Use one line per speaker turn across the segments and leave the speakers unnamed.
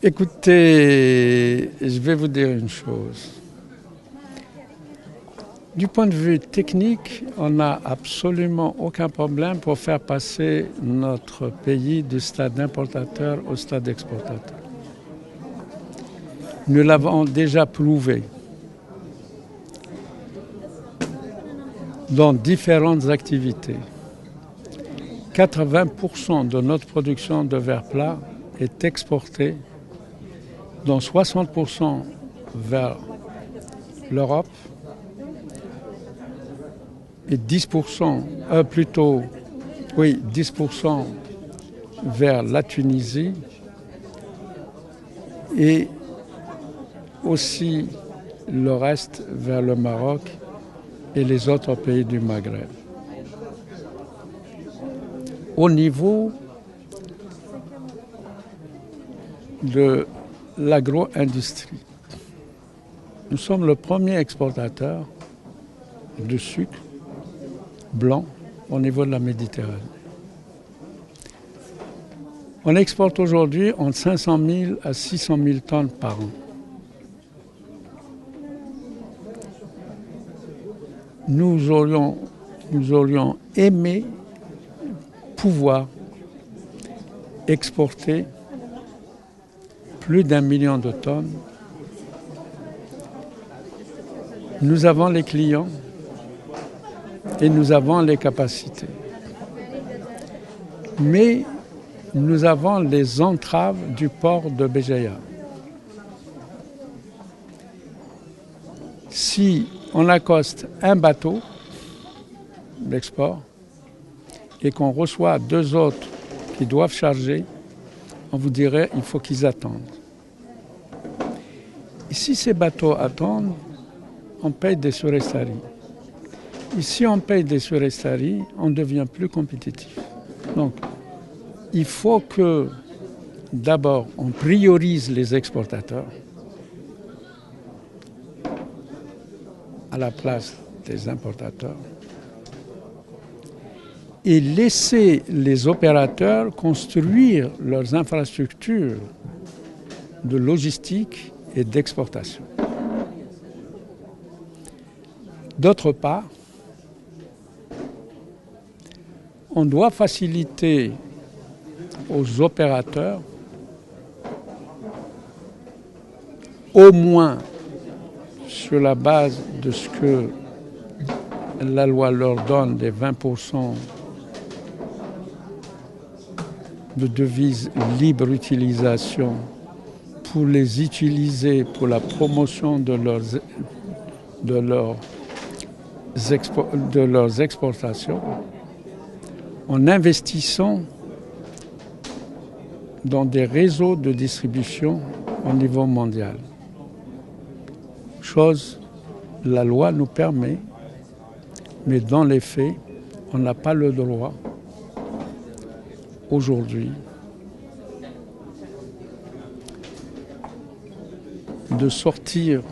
Écoutez, je vais vous dire une chose. Du point de vue technique, on n'a absolument aucun problème pour faire passer notre pays du stade importateur au stade exportateur. Nous l'avons déjà prouvé dans différentes activités. 80% de notre production de verre plat est exportée, dont 60% vers l'Europe et 10% vers la Tunisie et aussi le reste vers le Maroc et les autres pays du Maghreb. Au niveau de l'agro-industrie, nous sommes le premier exportateur de sucre blanc au niveau de la Méditerranée. On exporte aujourd'hui entre 500 000 à 600 000 tonnes par an. Nous aurions aimé pouvoir exporter plus d'1 million de tonnes. Nous avons les clients et nous avons les capacités. Mais nous avons les entraves du port de Béjaïa. Si on accoste un bateau d'export et qu'on reçoit 2 autres qui doivent charger, on vous dirait qu'il faut qu'ils attendent. Et si ces bateaux attendent, on paye des surestaries. Et si on paye des surestaries, on devient plus compétitif. Donc, il faut que, d'abord, on priorise les exportateurs à la place des importateurs et laisser les opérateurs construire leurs infrastructures de logistique et d'exportation. D'autre part, on doit faciliter aux opérateurs, au moins sur la base de ce que la loi leur donne, des 20% de devises libre utilisation, pour les utiliser pour la promotion de leurs exportations, en investissant dans des réseaux de distribution au niveau mondial. Chose, la loi nous permet, mais dans les faits, on n'a pas le droit aujourd'hui de sortir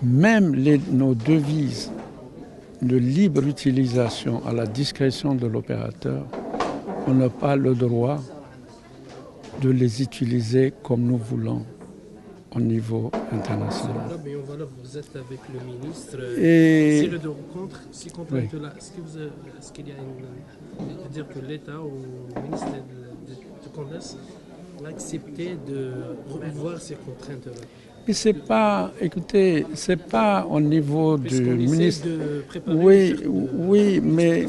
même nos devises de libre utilisation à la discrétion de l'opérateur. On n'a pas le droit de les utiliser comme nous voulons au niveau international.
Vous êtes avec le ministre.
Et
c'est le de rencontre. Si contrainte-là, est-ce qu'il y a dire que l'État ou le ministre de Commerce a accepté de revoir ces contraintes-là?
Mais c'est pas au niveau du ministre. Oui, mais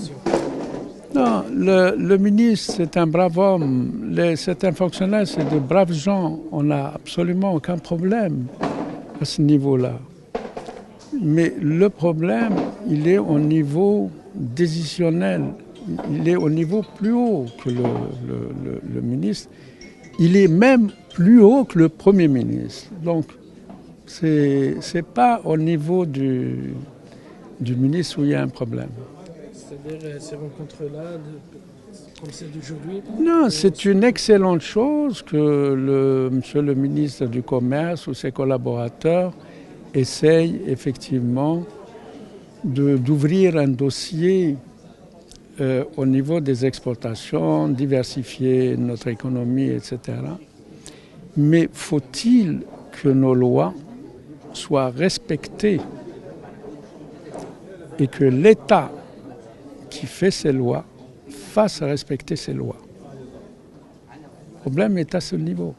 non, le ministre, c'est un brave homme. C'est un fonctionnaire, c'est de braves gens. On n'a absolument aucun problème à ce niveau-là. Mais le problème, il est au niveau décisionnel. Il est au niveau plus haut que le ministre. Il est même plus haut que le Premier ministre. Donc, c'est pas au niveau du ministre où il y a un problème.
C'est-à-dire ces rencontres-là, comme celle d'aujourd'hui?
Non, c'est une excellente chose que monsieur le ministre du Commerce ou ses collaborateurs essayent effectivement d'ouvrir un dossier au niveau des exportations, diversifier notre économie, etc. Mais faut-il que nos lois soient respectées et que l'État qui fait ces lois fasse respecter ces lois? Le problème est à ce niveau.